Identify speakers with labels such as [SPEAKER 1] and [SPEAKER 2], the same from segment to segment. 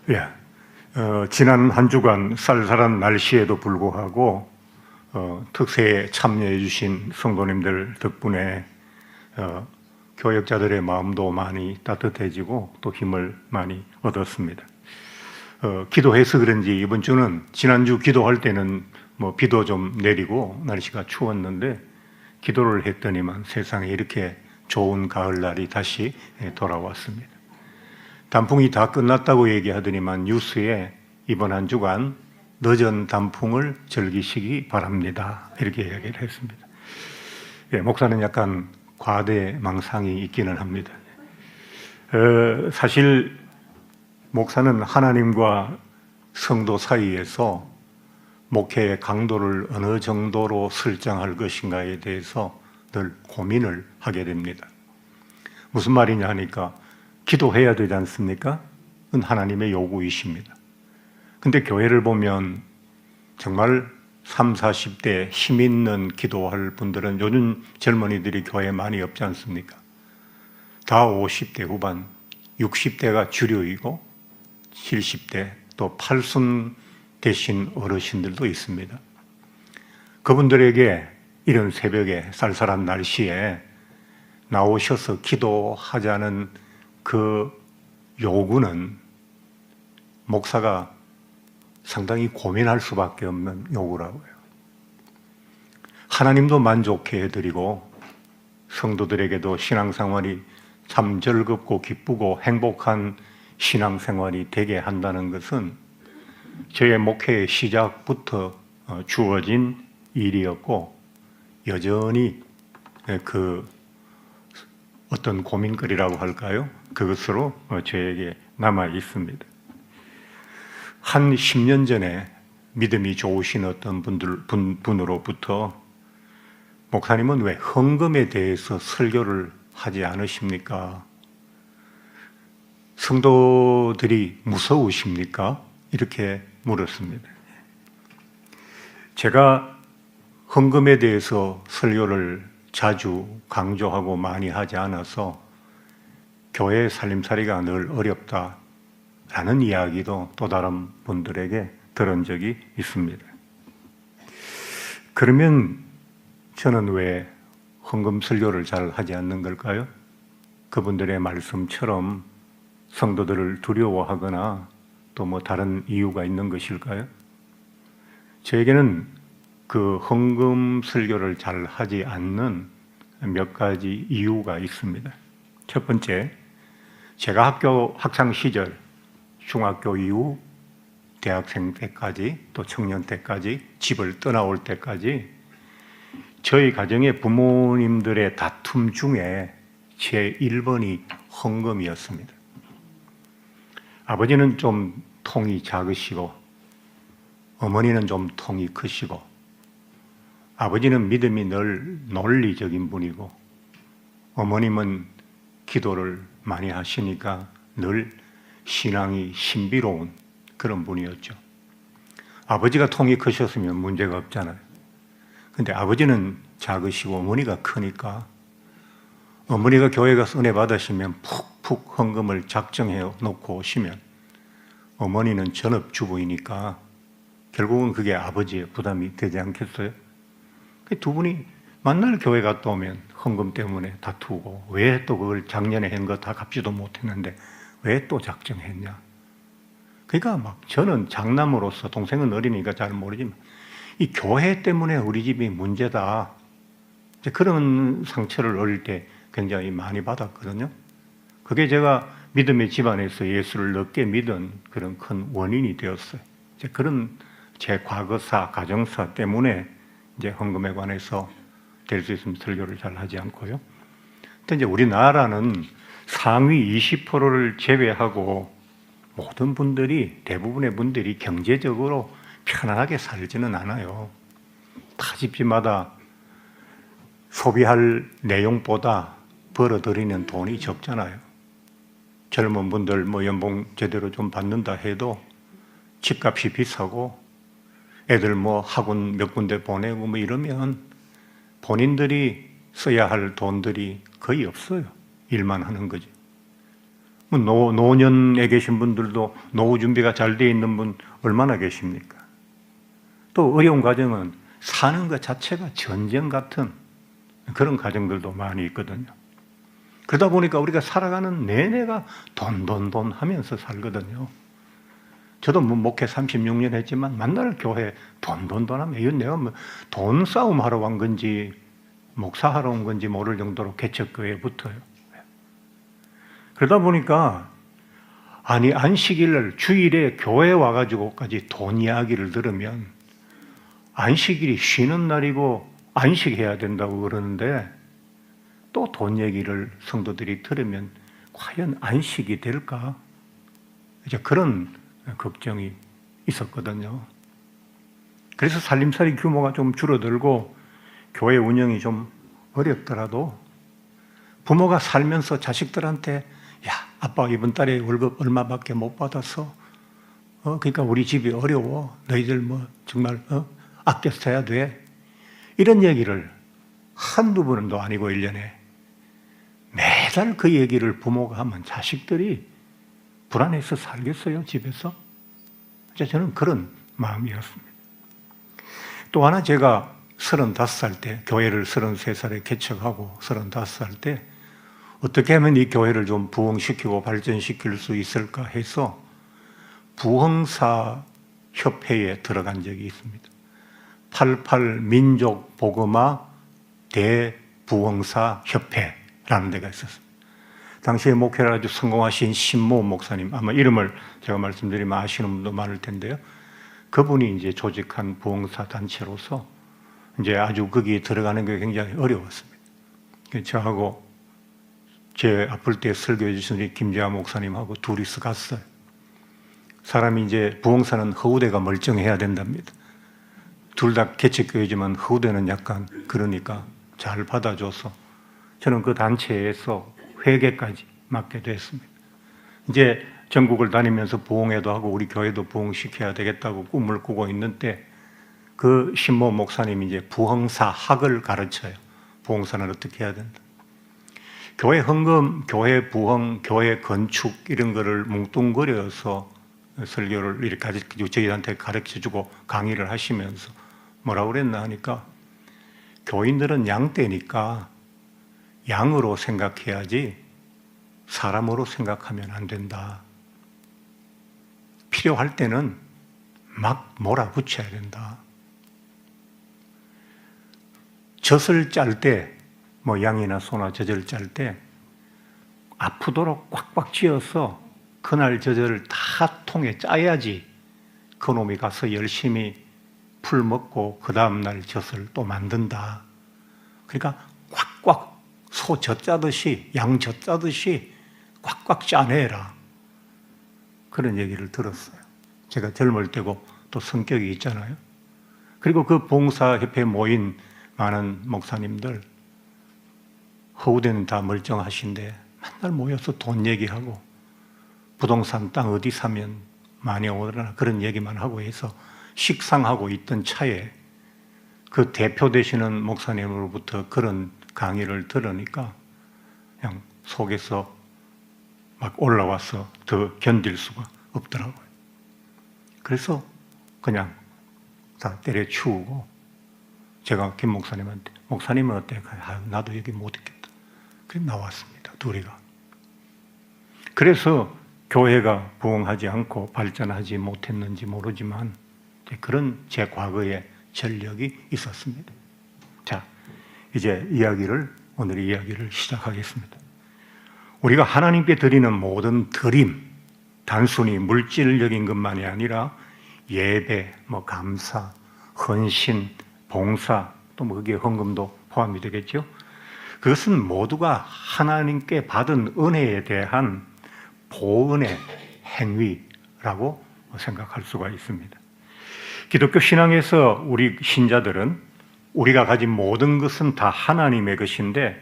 [SPEAKER 1] 예, 지난 한 주간 쌀쌀한 날씨에도 불구하고 특세에 참여해 주신 성도님들 덕분에 교역자들의 마음도 많이 따뜻해지고 또 힘을 많이 얻었습니다. 기도해서 그런지 이번 주는 지난주 기도할 때는 뭐 비도 좀 내리고 날씨가 추웠는데 기도를 했더니만 세상에 이렇게 좋은 가을날이 다시 돌아왔습니다. 단풍이 다 끝났다고 얘기하더니만 뉴스에 이번 한 주간 늦은 단풍을 즐기시기 바랍니다. 이렇게 이야기를 했습니다. 예, 목사는 약간 과대망상이 있기는 합니다. 사실 목사는 하나님과 성도 사이에서 목회의 강도를 어느 정도로 설정할 것인가에 대해서 늘 고민을 하게 됩니다. 무슨 말이냐 하니까 기도해야 되지 않습니까? 그건 하나님의 요구이십니다. 근데 교회를 보면 정말 30, 40대 힘 있는 기도할 분들은 요즘 젊은이들이 교회에 많이 없지 않습니까? 다 50대 후반, 60대가 주류이고 70대 또 팔순 되신 어르신들도 있습니다. 그분들에게 이런 새벽에 쌀쌀한 날씨에 나오셔서 기도하자는 그 요구는 목사가 상당히 고민할 수밖에 없는 요구라고요. 하나님도 만족해 해드리고 성도들에게도 신앙생활이 참 즐겁고 기쁘고 행복한 신앙생활이 되게 한다는 것은 저의 목회의 시작부터 주어진 일이었고 여전히 그 어떤 고민거리라고 할까요? 그것으로 저에게 남아 있습니다. 한 10년 전에 믿음이 좋으신 어떤 분으로부터 목사님은 왜 헌금에 대해서 설교를 하지 않으십니까? 성도들이 무서우십니까? 이렇게 물었습니다. 제가 헌금에 대해서 설교를 자주 강조하고 많이 하지 않아서 교회 살림살이가 늘 어렵다라는 이야기도 또 다른 분들에게 들은 적이 있습니다. 그러면 저는 왜 헌금 설교를 잘 하지 않는 걸까요? 그분들의 말씀처럼 성도들을 두려워하거나 또 뭐 다른 이유가 있는 것일까요? 저에게는 그 헌금 설교를 잘 하지 않는 몇 가지 이유가 있습니다. 첫 번째, 제가 학창 시절, 중학교 이후 대학생 때까지 또 청년 때까지 집을 떠나올 때까지 저희 가정의 부모님들의 다툼 중에 제 1번이 헌금이었습니다. 아버지는 좀 통이 작으시고 어머니는 좀 통이 크시고 아버지는 믿음이 늘 논리적인 분이고 어머님은 기도를 많이 하시니까 늘 신앙이 신비로운 그런 분이었죠. 아버지가 통이 크셨으면 문제가 없잖아요. 근데 아버지는 작으시고 어머니가 크니까 어머니가 교회 가서 은혜 받으시면 푹푹 헌금을 작정해 놓고 오시면 어머니는 전업주부이니까 결국은 그게 아버지의 부담이 되지 않겠어요? 두 분이 만날 교회 갔다 오면 헌금 때문에 다투고 왜 또 그걸 작년에 한 거 다 갚지도 못했는데 왜 또 작정했냐? 그러니까 막 저는 장남으로서 동생은 어리니까 잘 모르지만 이 교회 때문에 우리 집이 문제다. 그런 상처를 어릴 때 굉장히 많이 받았거든요. 그게 제가 믿음의 집안에서 예수를 늦게 믿은 그런 큰 원인이 되었어요. 그런 제 과거사, 가정사 때문에 이제 헌금에 관해서 될 수 있으면 설교를 잘 하지 않고요. 근데 이제 우리나라는 상위 20%를 제외하고 모든 분들이, 대부분의 분들이 경제적으로 편안하게 살지는 않아요. 다 집집마다 소비할 내용보다 벌어들이는 돈이 적잖아요. 젊은 분들 뭐 연봉 제대로 좀 받는다 해도 집값이 비싸고 애들 뭐 학원 몇 군데 보내고 뭐 이러면 본인들이 써야 할 돈들이 거의 없어요. 일만 하는 거지. 노년에 계신 분들도 노후 준비가 잘 돼 있는 분 얼마나 계십니까? 또 어려운 가정은 사는 것 자체가 전쟁 같은 그런 가정들도 많이 있거든요. 그러다 보니까 우리가 살아가는 내내가 돈 하면서 살거든요. 저도 목회 36년 했지만 만날 교회 돈 하면 이건 내가 돈 싸움 하러 온 건지 목사하러 온 건지 모를 정도로 개척교회에 붙어요. 그러다 보니까 안식일을 주일에 교회 와가지고까지 돈 이야기를 들으면 안식일이 쉬는 날이고 안식해야 된다고 그러는데 또 돈 얘기를 성도들이 들으면 과연 안식이 될까? 이제 그런 걱정이 있었거든요. 그래서 살림살이 규모가 좀 줄어들고 교회 운영이 좀 어렵더라도 부모가 살면서 자식들한테 야, 아빠 이번 달에 월급 얼마밖에 못 받았어. 그러니까 우리 집이 어려워. 너희들 정말 아껴 써야 돼. 이런 얘기를 한두 번도 아니고 1년에 매달 그 얘기를 부모가 하면 자식들이 불안해서 살겠어요, 집에서? 저는 그런 마음이었습니다. 또 하나 제가 35살 때, 교회를 33살에 개척하고 35살 때 어떻게 하면 이 교회를 좀 부흥시키고 발전시킬 수 있을까 해서 부흥사 협회에 들어간 적이 있습니다. 88 민족복음화 대부흥사 협회라는 데가 있었습니다. 당시에 목회를 아주 성공하신 신모 목사님, 아마 이름을 제가 말씀드리면 아시는 분도 많을 텐데요. 그분이 이제 조직한 부흥사 단체로서 이제 아주 거기에 들어가는 게 굉장히 어려웠습니다. 저하고 제 아플 때 설교해 주신 우리 김재하 목사님하고 둘이서 갔어요. 사람이 이제 부흥사는 허우대가 멀쩡해야 된답니다. 둘 다 개척교회지만 허우대는 약간 그러니까 잘 받아줘서 저는 그 단체에서 회계까지 맡게 됐습니다. 이제 전국을 다니면서 부흥회도 하고 우리 교회도 부흥시켜야 되겠다고 꿈을 꾸고 있는데 그 신모 목사님이 이제 부흥사 학을 가르쳐요. 부흥사는 어떻게 해야 된다. 교회 헌금, 교회 부흥, 교회 건축 이런 거를 뭉뚱그려서 설교를 이렇게 저희한테 가르쳐주고 강의를 하시면서 뭐라고 그랬나 하니까 교인들은 양떼니까 양으로 생각해야지 사람으로 생각하면 안 된다. 필요할 때는 막 몰아붙여야 된다. 젖을 짤 때, 양이나 소나 젖을 짤 때 아프도록 꽉꽉 쥐어서 그날 젖을 다 통에 짜야지 그놈이 가서 열심히 풀 먹고 그 다음날 젖을 또 만든다. 그러니까 꽉꽉 소 젖 짜듯이 양 젖 짜듯이 꽉꽉 짜내라. 그런 얘기를 들었어요. 제가 젊을 때고 또 성격이 있잖아요. 그리고 그 봉사협회에 모인 많은 목사님들 허우대는 다 멀쩡하신데 맨날 모여서 돈 얘기하고 부동산 땅 어디 사면 많이 오더라 그런 얘기만 하고 해서 식상하고 있던 차에 그 대표 되시는 목사님으로부터 그런 강의를 들으니까 그냥 속에서 막 올라와서 더 견딜 수가 없더라고요. 그래서 그냥 다 때려치우고 제가 김 목사님한테 목사님은 어때요? 나도 여기 못 있겠다. 그럼 나왔습니다. 둘이가. 그래서 교회가 부흥하지 않고 발전하지 못했는지 모르지만 그런 제 과거의 전력이 있었습니다. 자, 이제 오늘의 이야기를 시작하겠습니다. 우리가 하나님께 드리는 모든 드림, 단순히 물질적인 것만이 아니라 예배, 감사, 헌신, 봉사, 또 거기에 헌금도 포함이 되겠죠. 그것은 모두가 하나님께 받은 은혜에 대한 보은의 행위라고 생각할 수가 있습니다. 기독교 신앙에서 우리 신자들은 우리가 가진 모든 것은 다 하나님의 것인데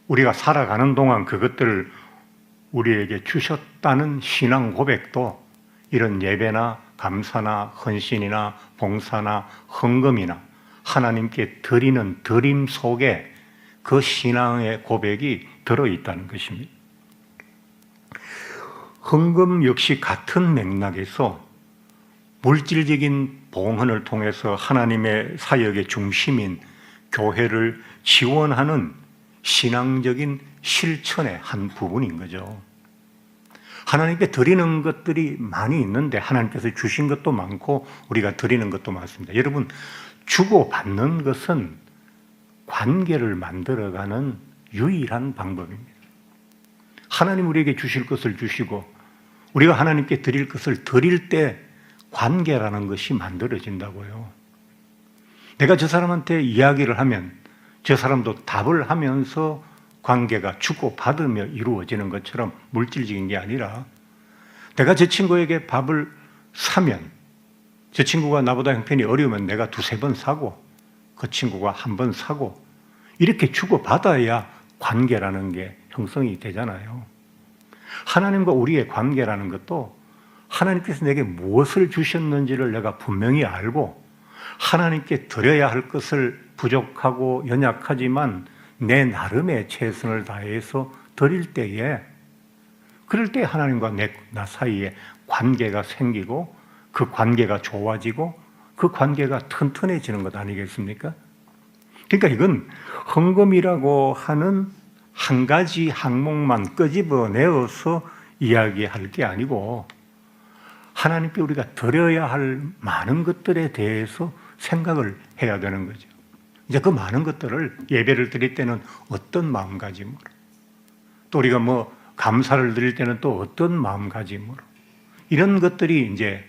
[SPEAKER 1] 우리가 살아가는 동안 그것들을 우리에게 주셨다는 신앙 고백도 이런 예배나 감사나 헌신이나 봉사나 헌금이나 하나님께 드리는 드림 속에 그 신앙의 고백이 들어있다는 것입니다. 헌금 역시 같은 맥락에서 물질적인 봉헌을 통해서 하나님의 사역의 중심인 교회를 지원하는 신앙적인 실천의 한 부분인 거죠. 하나님께 드리는 것들이 많이 있는데 하나님께서 주신 것도 많고 우리가 드리는 것도 많습니다. 여러분, 주고받는 것은 관계를 만들어가는 유일한 방법입니다. 하나님 우리에게 주실 것을 주시고 우리가 하나님께 드릴 것을 드릴 때 관계라는 것이 만들어진다고요. 내가 저 사람한테 이야기를 하면 저 사람도 답을 하면서 관계가 주고받으며 이루어지는 것처럼 물질적인 게 아니라 내가 저 친구에게 밥을 사면 저 친구가 나보다 형편이 어려우면 내가 두세 번 사고 그 친구가 한 번 사고 이렇게 주고받아야 관계라는 게 형성이 되잖아요. 하나님과 우리의 관계라는 것도 하나님께서 내게 무엇을 주셨는지를 내가 분명히 알고 하나님께 드려야 할 것을 부족하고 연약하지만 내 나름의 최선을 다해서 드릴 때에 그럴 때 하나님과 나 사이에 관계가 생기고 그 관계가 좋아지고 그 관계가 튼튼해지는 것 아니겠습니까? 그러니까 이건 헌금이라고 하는 한 가지 항목만 끄집어내어서 이야기할 게 아니고 하나님께 우리가 드려야 할 많은 것들에 대해서 생각을 해야 되는 거죠. 이제 그 많은 것들을 예배를 드릴 때는 어떤 마음가짐으로 또 우리가 감사를 드릴 때는 또 어떤 마음가짐으로 이런 것들이 이제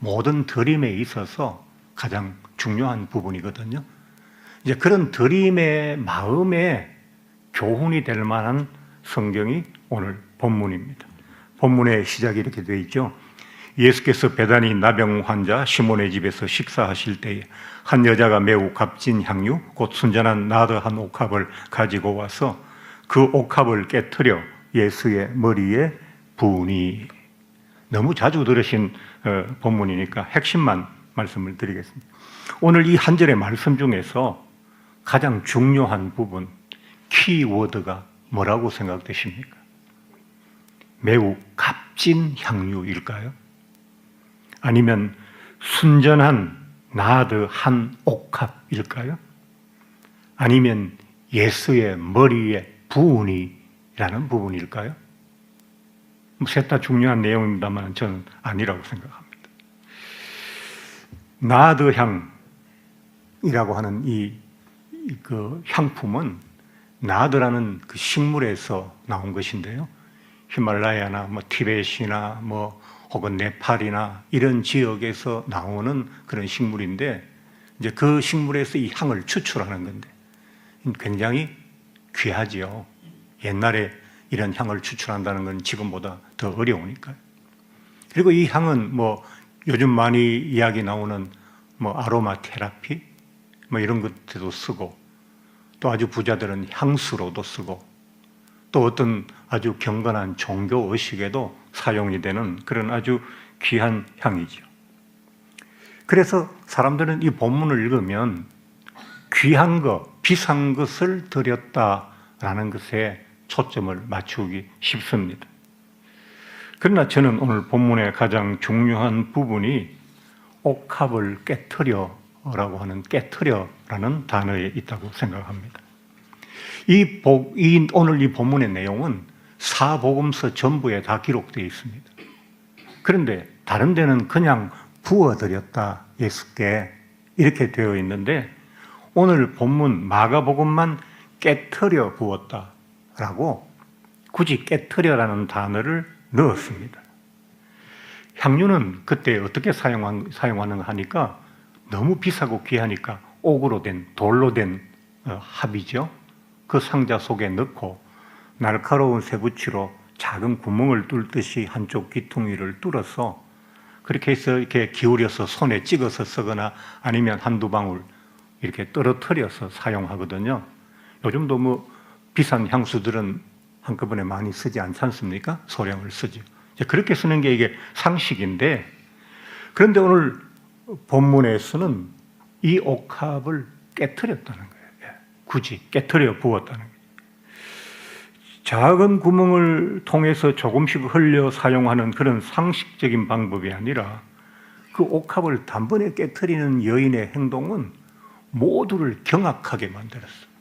[SPEAKER 1] 모든 드림에 있어서 가장 중요한 부분이거든요. 이제 그런 드림의 마음에 교훈이 될 만한 성경이 오늘 본문입니다. 본문의 시작이 이렇게 되어 있죠. 예수께서 베다니 나병 환자 시몬의 집에서 식사하실 때에 한 여자가 매우 값진 향유 곧 순전한 나드 한 옥합을 가지고 와서 그 옥합을 깨트려 예수의 머리에 부으니. 너무 자주 들으신 본문이니까 핵심만 말씀을 드리겠습니다. 오늘 이 한 절의 말씀 중에서 가장 중요한 부분, 키워드가 뭐라고 생각되십니까? 매우 값진 향유일까요? 아니면 순전한 나드 한 옥합일까요? 아니면 예수의 머리에 부으니라는 부분일까요? 셋 다 중요한 내용입니다만 저는 아니라고 생각합니다. 나드 향이라고 하는 그 향품은 나드라는 그 식물에서 나온 것인데요. 히말라야나 티베트이나 혹은 네팔이나 이런 지역에서 나오는 그런 식물인데 이제 그 식물에서 이 향을 추출하는 건데 굉장히 귀하지요. 옛날에 이런 향을 추출한다는 건 지금보다 더 어려우니까요. 그리고 이 향은 요즘 많이 이야기 나오는 아로마 테라피 이런 것들도 쓰고 또 아주 부자들은 향수로도 쓰고 또 어떤 아주 경건한 종교 의식에도 사용이 되는 그런 아주 귀한 향이죠. 그래서 사람들은 이 본문을 읽으면 귀한 것, 비싼 것을 드렸다라는 것에 초점을 맞추기 쉽습니다. 그러나 저는 오늘 본문의 가장 중요한 부분이 옥합을 깨트려라고 하는 깨트려라는 단어에 있다고 생각합니다. 오늘 이 본문의 내용은 사복음서 전부에 다 기록되어 있습니다. 그런데 다른 데는 그냥 부어드렸다 예수께 이렇게 되어 있는데 오늘 본문 마가복음만 깨트려 부었다라고 굳이 깨트려라는 단어를 넣었습니다. 향유는 그때 어떻게 사용하는가 하니까 너무 비싸고 귀하니까 옥으로 된 돌로 된 합이죠. 그 상자 속에 넣고 날카로운 쇠붙이로 작은 구멍을 뚫듯이 한쪽 귀퉁이를 뚫어서 그렇게 해서 이렇게 기울여서 손에 찍어서 쓰거나 아니면 한두 방울 이렇게 떨어뜨려서 사용하거든요. 요즘도 비싼 향수들은 한꺼번에 많이 쓰지 않지 않습니까? 소량을 쓰죠. 그렇게 쓰는 게 이게 상식인데 그런데 오늘 본문에서는 이 옥합을 깨트렸다는 거예요. 굳이 깨트려 부었다는 거예요. 작은 구멍을 통해서 조금씩 흘려 사용하는 그런 상식적인 방법이 아니라 그 옥합을 단번에 깨트리는 여인의 행동은 모두를 경악하게 만들었어요.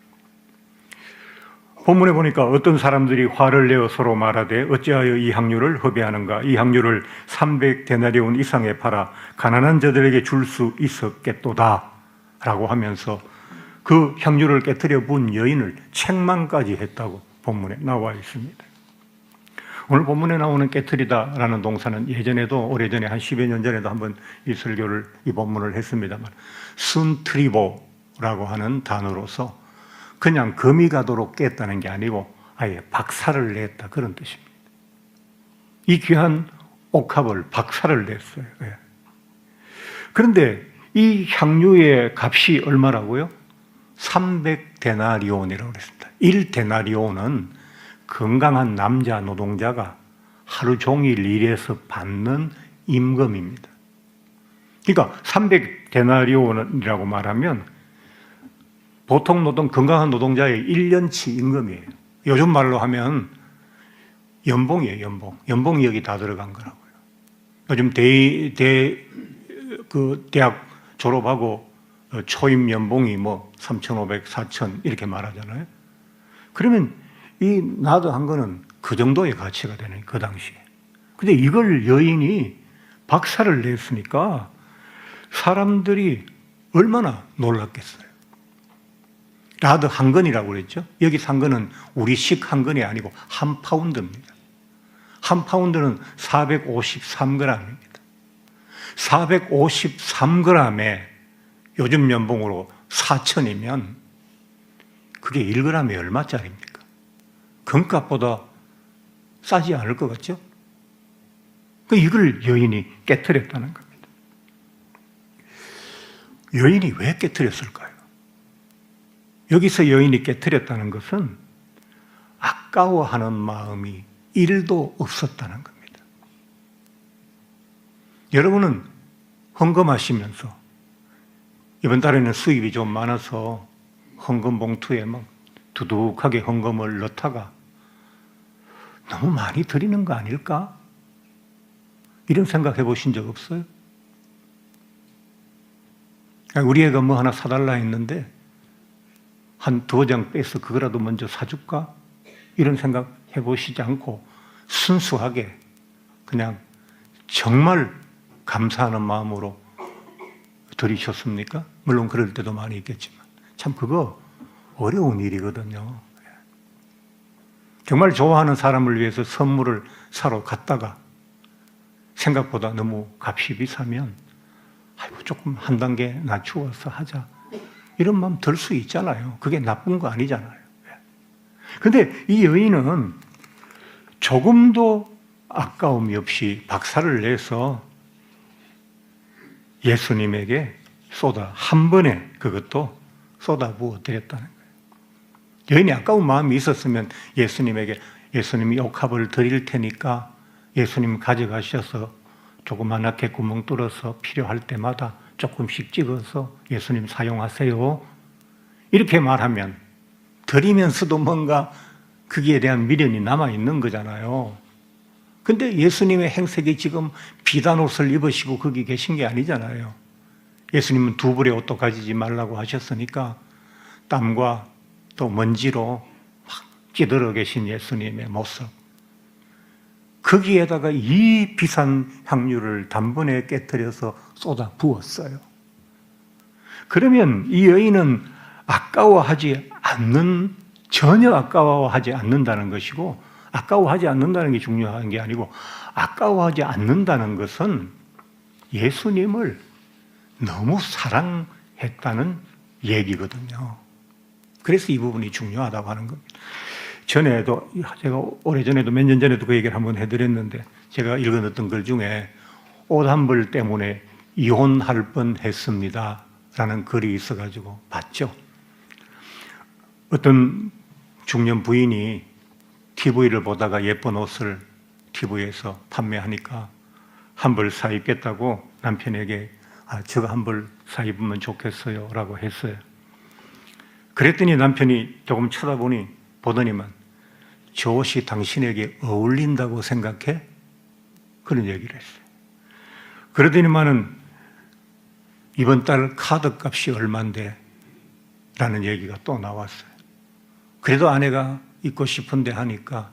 [SPEAKER 1] 본문에 보니까 어떤 사람들이 화를 내어 서로 말하되 어찌하여 이 향유를 허비하는가? 이 향유를 300데나리온 이상에 팔아 가난한 자들에게 줄 수 있었겠도다 라고 하면서 그 향유를 깨트려 부은 여인을 책망까지 했다고 본문에 나와 있습니다. 오늘 본문에 나오는 깨트리다라는 동사는 예전에도 오래전에 한 10여 년 전에도 한번 이 본문을 했습니다만 순트리보라고 하는 단어로서 그냥 금이 가도록 깼다는 게 아니고 아예 박살을 냈다 그런 뜻입니다. 이 귀한 옥합을 박살을 냈어요. 예. 그런데 이 향유의 값이 얼마라고요? 300데나리온이라고 그랬습니다. 1데나리온은 건강한 남자 노동자가 하루 종일 일해서 받는 임금입니다. 그러니까 300데나리온이라고 말하면 보통 건강한 노동자의 1년치 임금이에요. 요즘 말로 하면 연봉이에요, 연봉. 연봉이 여기 다 들어간 거라고요. 요즘 대학 졸업하고 초임 연봉이 3,500, 4,000 이렇게 말하잖아요. 그러면 이 나도 한 거는 그 정도의 가치가 되는 그 당시에. 근데 이걸 여인이 박살을 냈으니까 사람들이 얼마나 놀랐겠어요. 라드 한 건이라고 그랬죠. 여기 산 거는 우리식 한 건이 아니고 한 파운드입니다. 한 파운드는 453g입니다. 453g에 요즘 연봉으로 4,000이면 그게 1g이 얼마짜리입니까? 금값보다 싸지 않을 것 같죠? 이걸 여인이 깨트렸다는 겁니다. 여인이 왜 깨트렸을까요? 여기서 여인이 깨트렸다는 것은 아까워하는 마음이 1도 없었다는 겁니다. 여러분은 헌금하시면서 이번 달에는 수입이 좀 많아서 헌금 봉투에 막 두둑하게 헌금을 넣다가 너무 많이 드리는 거 아닐까? 이런 생각 해보신 적 없어요? 우리 애가 뭐 하나 사달라 했는데 한 2장 빼서 그거라도 먼저 사줄까? 이런 생각 해보시지 않고 순수하게 그냥 정말 감사하는 마음으로 드리셨습니까? 물론 그럴 때도 많이 있겠지만 참 그거 어려운 일이거든요. 정말 좋아하는 사람을 위해서 선물을 사러 갔다가 생각보다 너무 값이 비싸면 조금 한 단계 낮추어서 하자 이런 마음 들 수 있잖아요. 그게 나쁜 거 아니잖아요. 그런데 이 여인은 조금도 아까움이 없이 박살을 내서 예수님에게 한 번에 그것도 쏟아 부어 드렸다는 거예요. 여인이 아까운 마음이 있었으면 예수님이 옥합을 드릴 테니까 예수님 가져가셔서 조그맣게 구멍 뚫어서 필요할 때마다 조금씩 찍어서 예수님 사용하세요. 이렇게 말하면 드리면서도 뭔가 거기에 대한 미련이 남아있는 거잖아요. 근데 예수님의 행색이 지금 비단 옷을 입으시고 거기 계신 게 아니잖아요. 예수님은 2벌의 옷도 가지지 말라고 하셨으니까 땀과 또 먼지로 막 찌들어 계신 예수님의 모습. 거기에다가 이 비싼 향유를 단번에 깨트려서 쏟아 부었어요. 그러면 이 여인은 전혀 아까워하지 않는다는 것이고, 아까워하지 않는다는 게 중요한 게 아니고, 아까워하지 않는다는 것은 예수님을 너무 사랑했다는 얘기거든요. 그래서 이 부분이 중요하다고 하는 겁니다. 제가 오래전에도 몇 년 전에도 그 얘기를 한번 해드렸는데, 제가 읽어놨던 글 중에 옷 한 벌 때문에 이혼할 뻔했습니다 라는 글이 있어가지고 봤죠. 어떤 중년 부인이 TV를 보다가 예쁜 옷을 TV에서 판매하니까 한 벌 사 입겠다고 남편에게 저거 한 벌 사 입으면 좋겠어요 라고 했어요. 그랬더니 남편이 조금 보더니만 저 옷이 당신에게 어울린다고 생각해? 그런 얘기를 했어요. 그러더니만은 이번 달 카드 값이 얼만데? 라는 얘기가 또 나왔어요. 그래도 아내가 입고 싶은데 하니까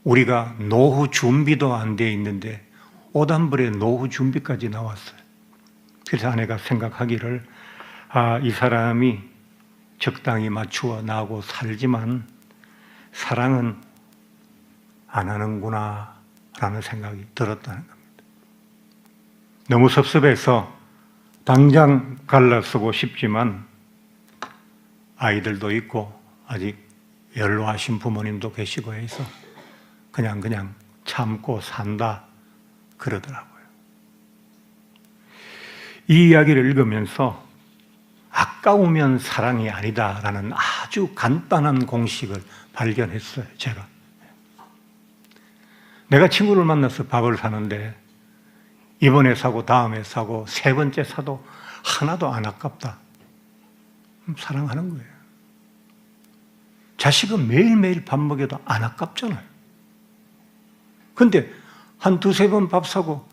[SPEAKER 1] 우리가 노후 준비도 안 돼 있는데 옷 한 벌에 노후 준비까지 나왔어요. 그래서 아내가 생각하기를 이 사람이 적당히 맞추어 나하고 살지만 사랑은 안 하는구나 라는 생각이 들었다는 겁니다. 너무 섭섭해서 당장 갈라서고 싶지만 아이들도 있고 아직 연로하신 부모님도 계시고 해서 그냥 참고 산다 그러더라고요. 이 이야기를 읽으면서 아까우면 사랑이 아니다라는 아주 간단한 공식을 발견했어요. 내가 친구를 만나서 밥을 사는데 이번에 사고 다음에 사고 세 번째 사도 하나도 안 아깝다. 사랑하는 거예요. 자식은 매일매일 밥 먹여도 안 아깝잖아요. 근데 한 두세 번 밥 사고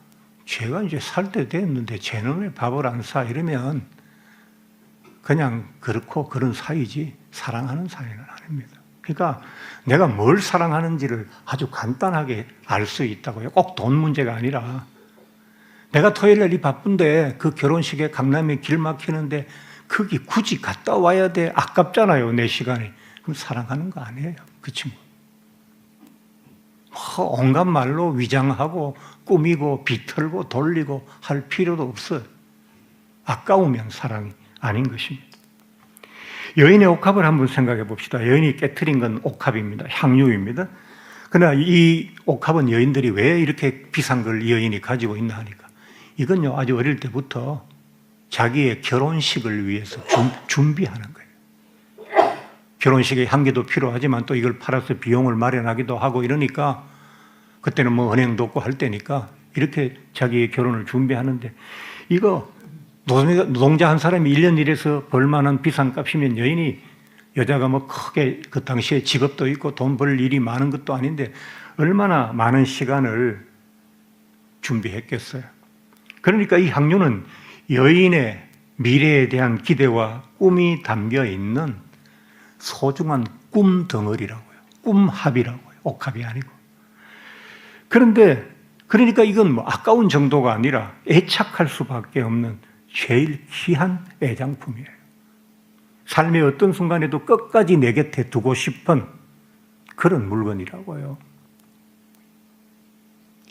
[SPEAKER 1] 제가 이제 살 때 됐는데 쟤는 왜 밥을 안 사? 이러면 그냥 그렇고 그런 사이지 사랑하는 사이는 아닙니다. 그러니까 내가 뭘 사랑하는지를 아주 간단하게 알 수 있다고요. 꼭 돈 문제가 아니라 내가 토요일 날이 바쁜데 그 결혼식에 강남에 길 막히는데 거기 굳이 갔다 와야 돼. 아깝잖아요. 내 시간이. 그럼 사랑하는 거 아니에요. 그 친구. 온갖 말로 위장하고 꾸미고 비틀고 돌리고 할 필요도 없어요. 아까우면 사랑이 아닌 것입니다. 여인의 옥합을 한번 생각해 봅시다. 여인이 깨트린 건 옥합입니다. 향유입니다. 그러나 이 옥합은 여인들이 왜 이렇게 비싼 걸 이 여인이 가지고 있나 하니까 이건요 아주 어릴 때부터 자기의 결혼식을 위해서 준비하는 거예요. 결혼식에 향기도 필요하지만 또 이걸 팔아서 비용을 마련하기도 하고 이러니까 그때는 뭐 은행도 없고 할 때니까 이렇게 자기의 결혼을 준비하는데 이거 노동자 한 사람이 1년 일해서 벌만한 비싼 값이면 여자가 뭐 크게 그 당시에 직업도 있고 돈 벌 일이 많은 것도 아닌데 얼마나 많은 시간을 준비했겠어요. 그러니까 이 향유는 여인의 미래에 대한 기대와 꿈이 담겨 있는 소중한 꿈 덩어리라고요. 꿈합이라고요. 옥합이 아니고. 그러니까 이건 뭐 아까운 정도가 아니라 애착할 수밖에 없는 제일 귀한 애장품이에요. 삶의 어떤 순간에도 끝까지 내 곁에 두고 싶은 그런 물건이라고요.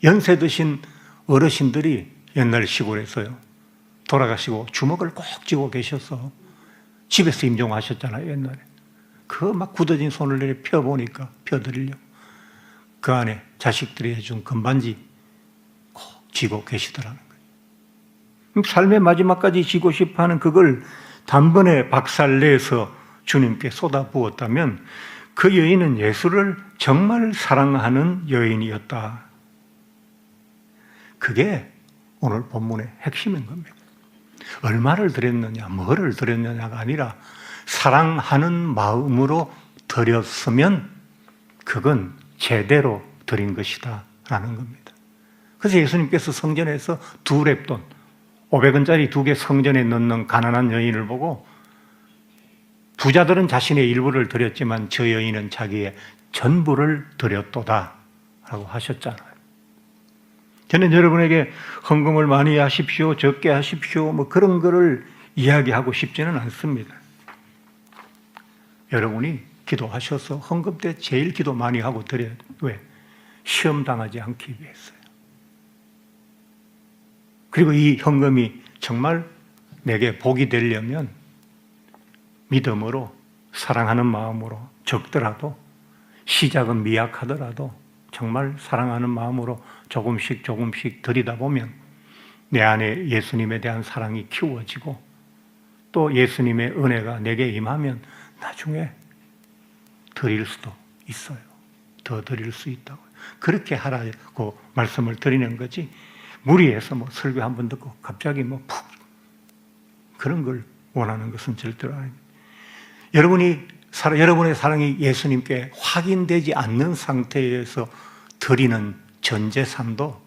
[SPEAKER 1] 연세 드신 어르신들이 옛날 시골에서요. 돌아가시고 주먹을 꼭 쥐고 계셔서 집에서 임종하셨잖아요. 옛날에. 그 막 굳어진 손을 내려 펴보니까 펴드리려고 그 안에 자식들이 해준 금반지 꼭 쥐고 계시더라는 거예요. 삶의 마지막까지 쥐고 싶어하는 그걸 단번에 박살내서 주님께 쏟아부었다면 그 여인은 예수를 정말 사랑하는 여인이었다. 그게 오늘 본문의 핵심인 겁니다. 얼마를 드렸느냐, 뭐를 드렸느냐가 아니라 사랑하는 마음으로 드렸으면 그건 제대로 드린 것이다 라는 겁니다. 그래서 예수님께서 성전에서 2렙돈 500원짜리 2개 성전에 넣는 가난한 여인을 보고 부자들은 자신의 일부를 드렸지만 저 여인은 자기의 전부를 드렸도다 라고 하셨잖아요. 저는 여러분에게 헌금을 많이 하십시오, 적게 하십시오 뭐 그런 거를 이야기하고 싶지는 않습니다. 여러분이 기도하셔서 헌금 때 제일 기도 많이 하고 드려야 돼요. 왜? 시험 당하지 않기 위해서요. 그리고 이 헌금이 정말 내게 복이 되려면 믿음으로 사랑하는 마음으로 적더라도 시작은 미약하더라도 정말 사랑하는 마음으로 조금씩 드리다 보면 내 안에 예수님에 대한 사랑이 키워지고 또 예수님의 은혜가 내게 임하면 나중에 드릴 수도 있어요. 더 드릴 수 있다고. 그렇게 하라고 말씀을 드리는 거지 무리해서 뭐 설교 한번 듣고 갑자기 뭐 푹 그런 걸 원하는 것은 절대로 아닙니다. 여러분이 여러분의 사랑이 예수님께 확인되지 않는 상태에서 드리는 전 재산도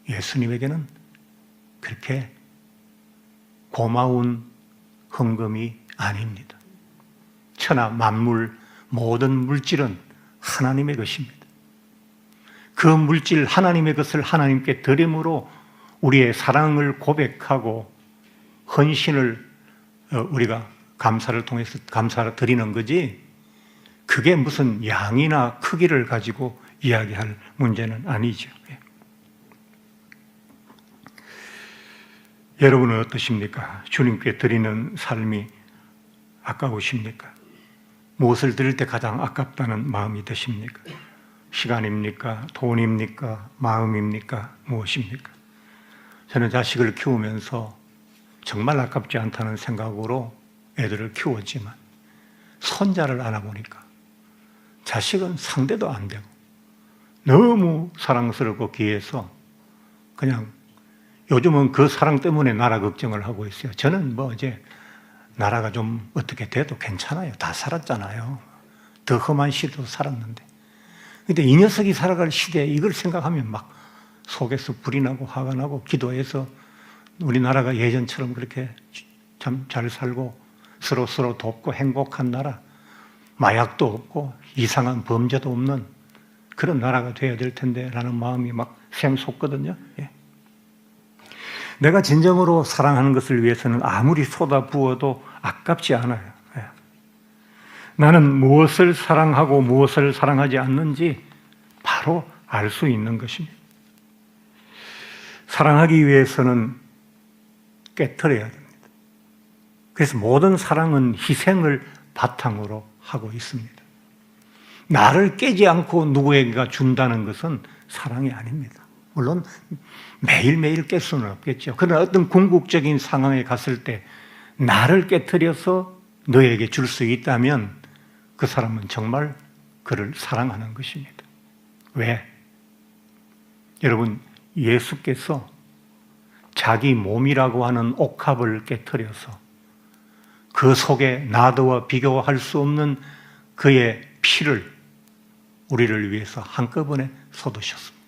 [SPEAKER 1] 예수님에게는 그렇게 고마운 헌금이 아닙니다. 천하 만물 모든 물질은 하나님의 것입니다. 그 물질 하나님의 것을 하나님께 드림으로 우리의 사랑을 고백하고 헌신을 우리가 감사를 통해서 감사를 드리는 거지, 그게 무슨 양이나 크기를 가지고 이야기할 문제는 아니죠. 여러분은 어떠십니까? 주님께 드리는 삶이 아까우십니까? 무엇을 드릴 때 가장 아깝다는 마음이 드십니까? 시간입니까? 돈입니까? 마음입니까? 무엇입니까? 저는 자식을 키우면서 정말 아깝지 않다는 생각으로 애들을 키웠지만 손자를 안아보니까 자식은 상대도 안 되고 너무 사랑스럽고 귀해서 그냥 요즘은 그 사랑 때문에 나라 걱정을 하고 있어요. 저는 이제 나라가 좀 어떻게 돼도 괜찮아요. 다 살았잖아요. 더 험한 시대도 살았는데. 근데 이 녀석이 살아갈 시대에 이걸 생각하면 막 속에서 불이 나고 화가 나고, 기도해서 우리나라가 예전처럼 그렇게 참 잘 살고 서로 돕고 행복한 나라, 마약도 없고 이상한 범죄도 없는 그런 나라가 돼야 될 텐데 라는 마음이 막 샘솟거든요. 내가 진정으로 사랑하는 것을 위해서는 아무리 쏟아부어도 아깝지 않아요. 나는 무엇을 사랑하고 무엇을 사랑하지 않는지 바로 알 수 있는 것입니다. 사랑하기 위해서는 깨트려야 됩니다. 그래서 모든 사랑은 희생을 바탕으로 하고 있습니다. 나를 깨지 않고 누구에게가 준다는 것은 사랑이 아닙니다. 물론 매일매일 깰 수는 없겠죠. 그러나 어떤 궁극적인 상황에 갔을 때 나를 깨트려서 너에게 줄 수 있다면 그 사람은 정말 그를 사랑하는 것입니다. 왜? 여러분, 예수께서 자기 몸이라고 하는 옥합을 깨트려서 그 속에 나도와 비교할 수 없는 그의 피를 우리를 위해서 한꺼번에 쏟으셨습니다.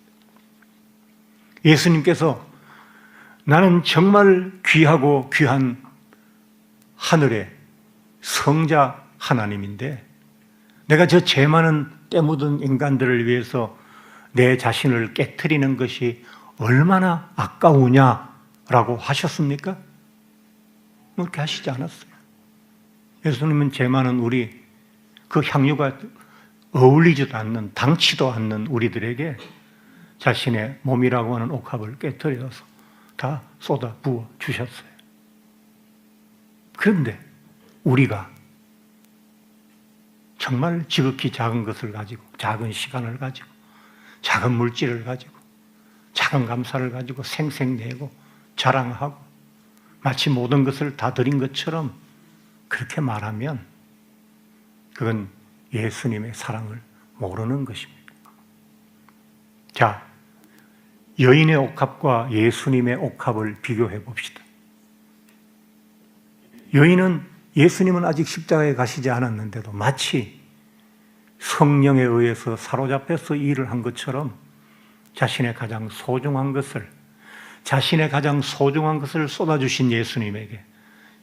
[SPEAKER 1] 예수님께서 나는 정말 귀하고 귀한 하늘의 성자 하나님인데 내가 저 죄 많은 때 묻은 인간들을 위해서 내 자신을 깨트리는 것이 얼마나 아까우냐라고 하셨습니까? 그렇게 하시지 않았어요. 예수님은 죄 많은 우리, 그 향유가 어울리지도 않는, 당치도 않는 우리들에게 자신의 몸이라고 하는 옥합을 깨트려서 다 쏟아 부어 주셨어요. 그런데 우리가 정말 지극히 작은 것을 가지고, 작은 시간을 가지고, 작은 물질을 가지고, 작은 감사를 가지고 생색내고 자랑하고 마치 모든 것을 다 드린 것처럼 그렇게 말하면 그건 예수님의 사랑을 모르는 것입니다. 자, 여인의 옥합과 예수님의 옥합을 비교해 봅시다. 예수님은 아직 십자가에 가시지 않았는데도 마치 성령에 의해서 사로잡혀서 일을 한 것처럼 자신의 가장 소중한 것을 쏟아주신 예수님에게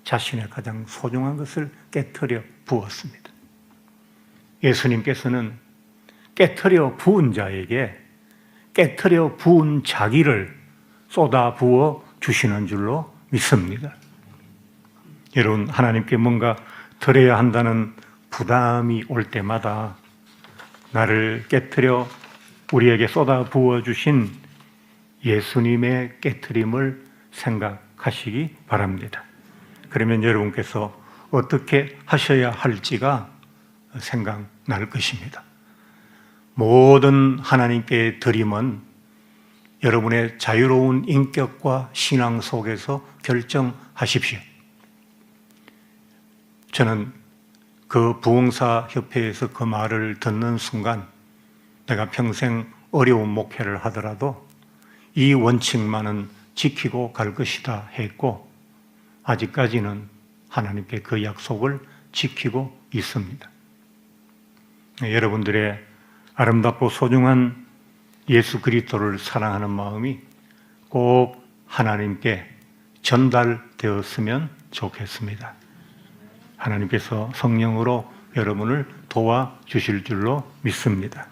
[SPEAKER 1] 자신의 가장 소중한 것을 깨트려 부었습니다. 예수님께서는 깨트려 부은 자에게 깨트려 부은 자기를 쏟아 부어 주시는 줄로 믿습니다. 여러분, 하나님께 뭔가 드려야 한다는 부담이 올 때마다 나를 깨트려 우리에게 쏟아 부어주신 예수님의 깨트림을 생각하시기 바랍니다. 그러면 여러분께서 어떻게 하셔야 할지가 생각날 것입니다. 모든 하나님께 드림은 여러분의 자유로운 인격과 신앙 속에서 결정하십시오. 저는 그 부흥사협회에서 그 말을 듣는 순간 내가 평생 어려운 목회를 하더라도 이 원칙만은 지키고 갈 것이다 했고 아직까지는 하나님께 그 약속을 지키고 있습니다. 여러분들의 아름답고 소중한 예수 그리스도를 사랑하는 마음이 꼭 하나님께 전달되었으면 좋겠습니다. 하나님께서 성령으로 여러분을 도와주실 줄로 믿습니다.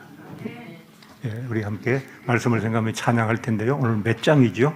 [SPEAKER 1] 우리 함께 말씀을 생각하며 찬양할 텐데요. 오늘 몇 장이죠?